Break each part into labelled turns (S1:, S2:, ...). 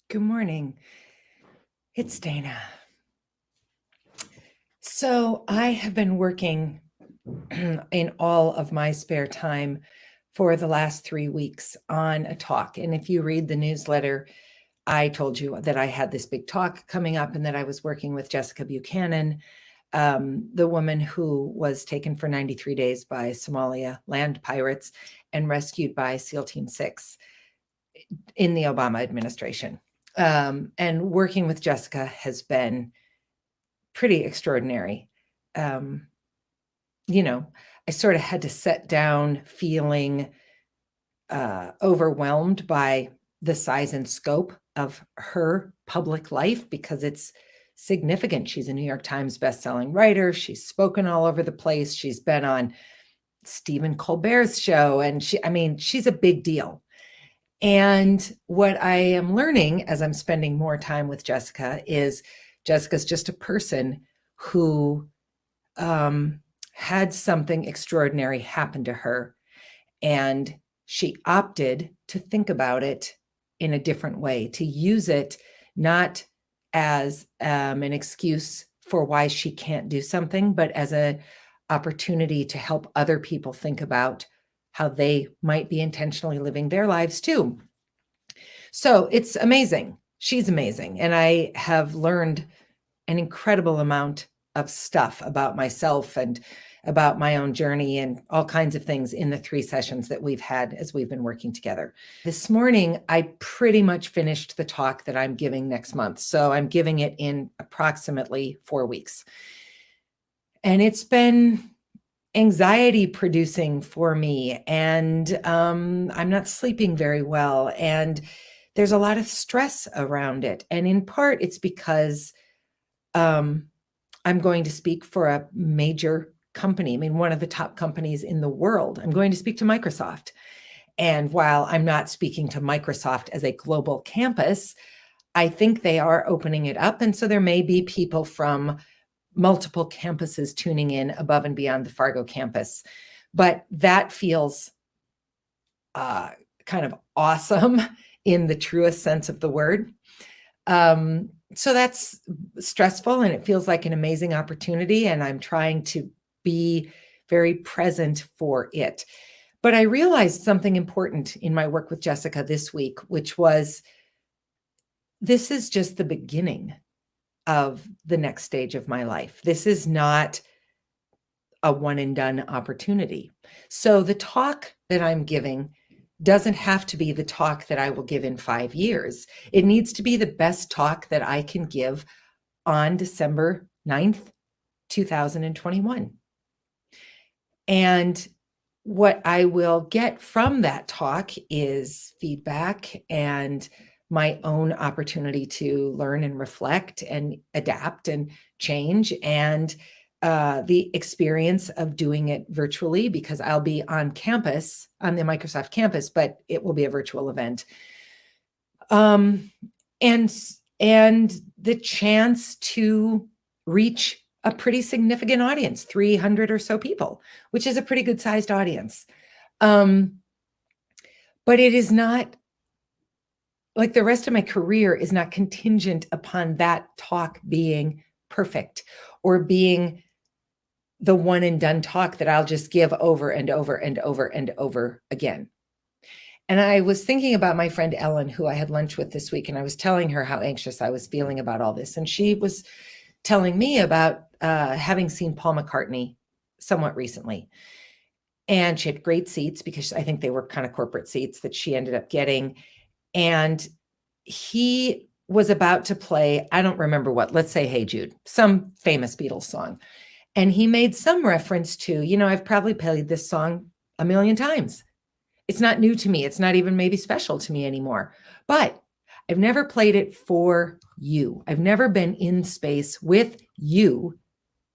S1: Good morning. It's Dana. So I have been working in all of my spare time for the last 3 weeks on a talk. And if you read the newsletter, I told you that I had this big talk coming up and that I was working with Jessica Buchanan, the woman who was taken for 93 days by Somalia land pirates and rescued by SEAL Team 6 in the Obama administration. And working with Jessica has been pretty extraordinary. Um, I sort of had to sit down feeling overwhelmed by the size and scope of her public life because it's significant. She's a New York Times bestselling writer. She's spoken all over the place. She's been on Stephen Colbert's show, and she's a big deal. And what I am learning as I'm spending more time with Jessica is Jessica's just a person who had something extraordinary happen to her. And she opted to think about it in a different way, to use it not as an excuse for why she can't do something, but as an opportunity to help other people think about how they might be intentionally living their lives too. So it's amazing. She's amazing. And I have learned an incredible amount of stuff about myself and about my own journey and all kinds of things in the 3 sessions that we've had as we've been working together. This morning, I pretty much finished the talk that I'm giving next month. So I'm giving it in approximately 4 weeks. And it's been anxiety producing for me. And I'm not sleeping very well. And there's a lot of stress around it. And in part, it's because I'm going to speak for a major company. One of the top companies in the world. I'm going to speak to Microsoft. And while I'm not speaking to Microsoft as a global campus, I think they are opening it up. And so there may be people from multiple campuses tuning in above and beyond the Fargo campus. But that feels kind of awesome in the truest sense of the word. So that's stressful and it feels like an amazing opportunity. And I'm trying to be very present for it. But I realized something important in my work with Jessica this week, which was this is just the beginning of the next stage of my life. This is not a one and done opportunity. So the talk that I'm giving doesn't have to be the talk that I will give in 5 years. It needs to be the best talk that I can give on December 9th, 2021. And what I will get from that talk is feedback and my own opportunity to learn and reflect and adapt and change, and the experience of doing it virtually because I'll be on campus, on the Microsoft campus, but it will be a virtual event. And the chance to reach a pretty significant audience, 300 or so people, which is a pretty good sized audience. But it is not like the rest of my career is not contingent upon that talk being perfect or being the one and done talk that I'll just give over and over and over and over again. And I was thinking about my friend Ellen, who I had lunch with this week, and I was telling her how anxious I was feeling about all this. And she was telling me about having seen Paul McCartney somewhat recently. And she had great seats because I think they were kind of corporate seats that she ended up getting. And he was about to play, I don't remember what, let's say Hey Jude, some famous Beatles song. And he made some reference to, I've probably played this song a million times. It's not new to me. It's not even maybe special to me anymore. But I've never played it for you. I've never been in space with you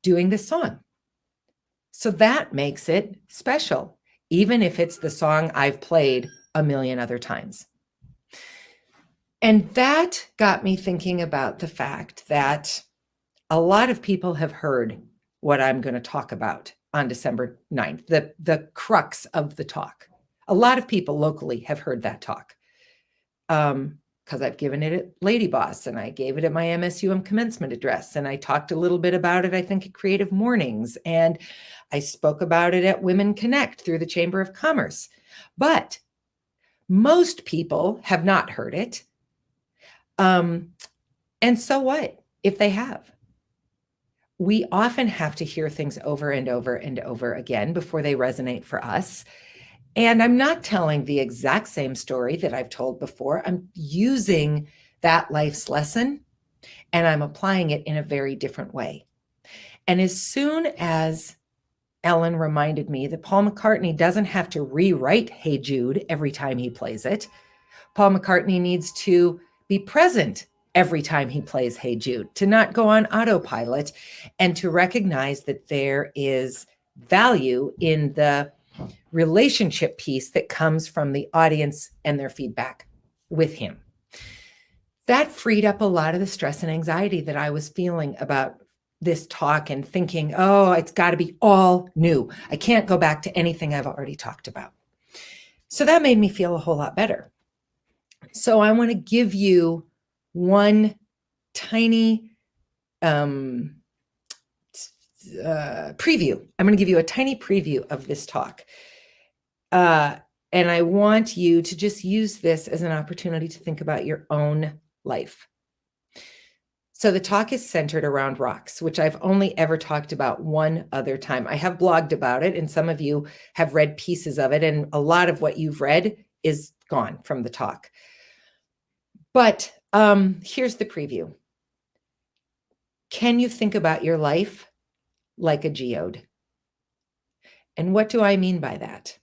S1: doing this song. So that makes it special, even if it's the song I've played a million other times. And that got me thinking about the fact that a lot of people have heard what I'm going to talk about on December 9th, the crux of the talk. A lot of people locally have heard that talk. because I've given it at Lady Boss, and I gave it at my MSUM commencement address, and I talked a little bit about it, I think, at Creative Mornings, and I spoke about it at Women Connect through the Chamber of Commerce. But most people have not heard it. And so what if they have? We often have to hear things over and over and over again before they resonate for us. And I'm not telling the exact same story that I've told before. I'm using that life's lesson and I'm applying it in a very different way. And as soon as Ellen reminded me that Paul McCartney doesn't have to rewrite Hey Jude every time he plays it, Paul McCartney needs to be present every time he plays Hey Jude, to not go on autopilot, and to recognize that there is value in the relationship piece that comes from the audience and their feedback with him. That freed up a lot of the stress and anxiety that I was feeling about this talk and thinking, oh, it's got to be all new. I can't go back to anything I've already talked about. So that made me feel a whole lot better. So I want to give you one tiny preview. I'm going to give you a tiny preview of this talk. And I want you to just use this as an opportunity to think about your own life. So the talk is centered around rocks, which I've only ever talked about one other time. I have blogged about it, and some of you have read pieces of it, and a lot of what you've read is gone from the talk. But here's the preview. Can you think about your life like a geode? And what do I mean by that?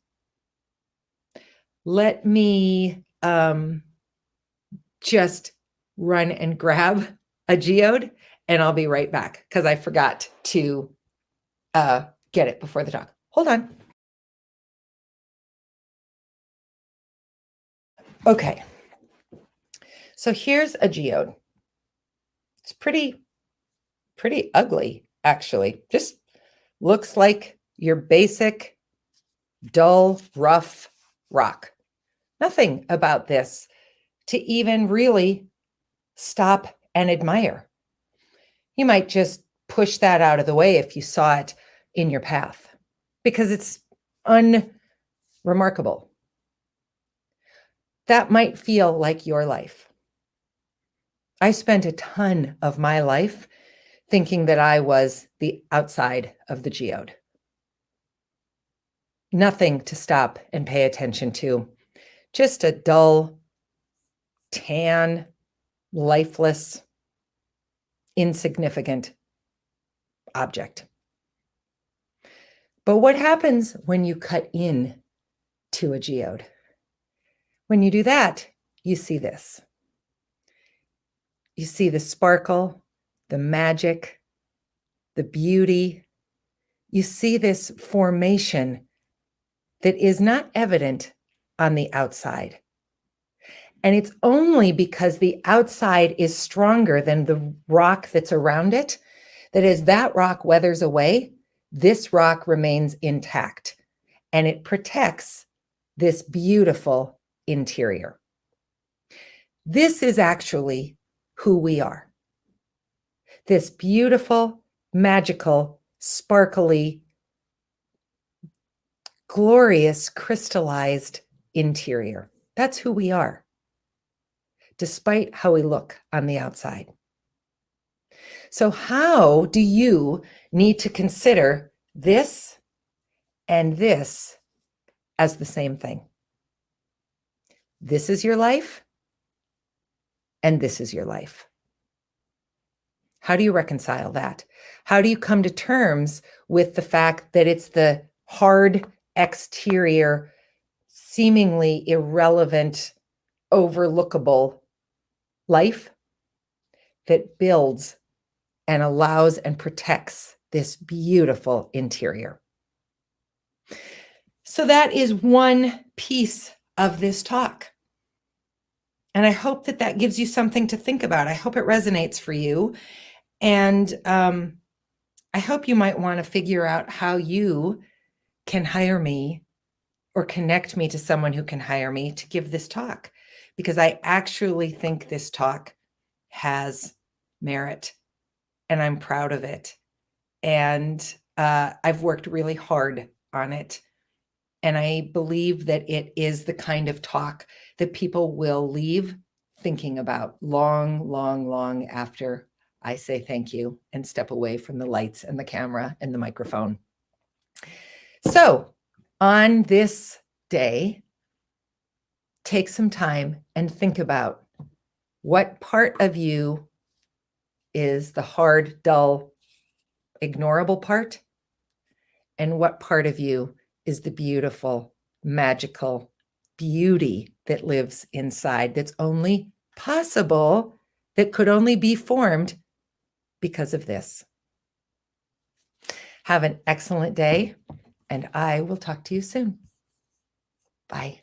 S1: Let me just run and grab a geode, and I'll be right back because I forgot to get it before the talk. Hold on. Okay. So here's a geode. It's pretty ugly, actually. Just looks like your basic, dull, rough rock. Nothing about this to even really stop and admire. You might just push that out of the way if you saw it in your path because it's unremarkable. That might feel like your life. I spent a ton of my life thinking that I was the outside of the geode. Nothing to stop and pay attention to. Just a dull, tan, lifeless, insignificant object. But what happens when you cut in to a geode? When you do that, you see this. You see the sparkle, the magic, the beauty. You see this formation that is not evident on the outside. And it's only because the outside is stronger than the rock that's around it, that as that rock weathers away, this rock remains intact and it protects this beautiful interior. This is actually who we are. This beautiful, magical, sparkly, glorious, crystallized interior. That's who we are, despite how we look on the outside. So how do you need to consider this and this as the same thing? This is your life, and this is your life. How do you reconcile that? How do you come to terms with the fact that it's the hard exterior, seemingly irrelevant, overlookable life that builds and allows and protects this beautiful interior? So that is one piece of this talk. And I hope that that gives you something to think about. I hope it resonates for you. And I hope you might want to figure out how you can hire me or connect me to someone who can hire me to give this talk, because I actually think this talk has merit and I'm proud of it. And I've worked really hard on it. And I believe that it is the kind of talk that people will leave thinking about long, long, long after I say thank you and step away from the lights and the camera and the microphone. So on this day, take some time and think about what part of you is the hard, dull, ignorable part, and what part of you is the beautiful, magical beauty that lives inside, that's only possible, that could only be formed because of this. Have an excellent day, and I will talk to you soon. Bye.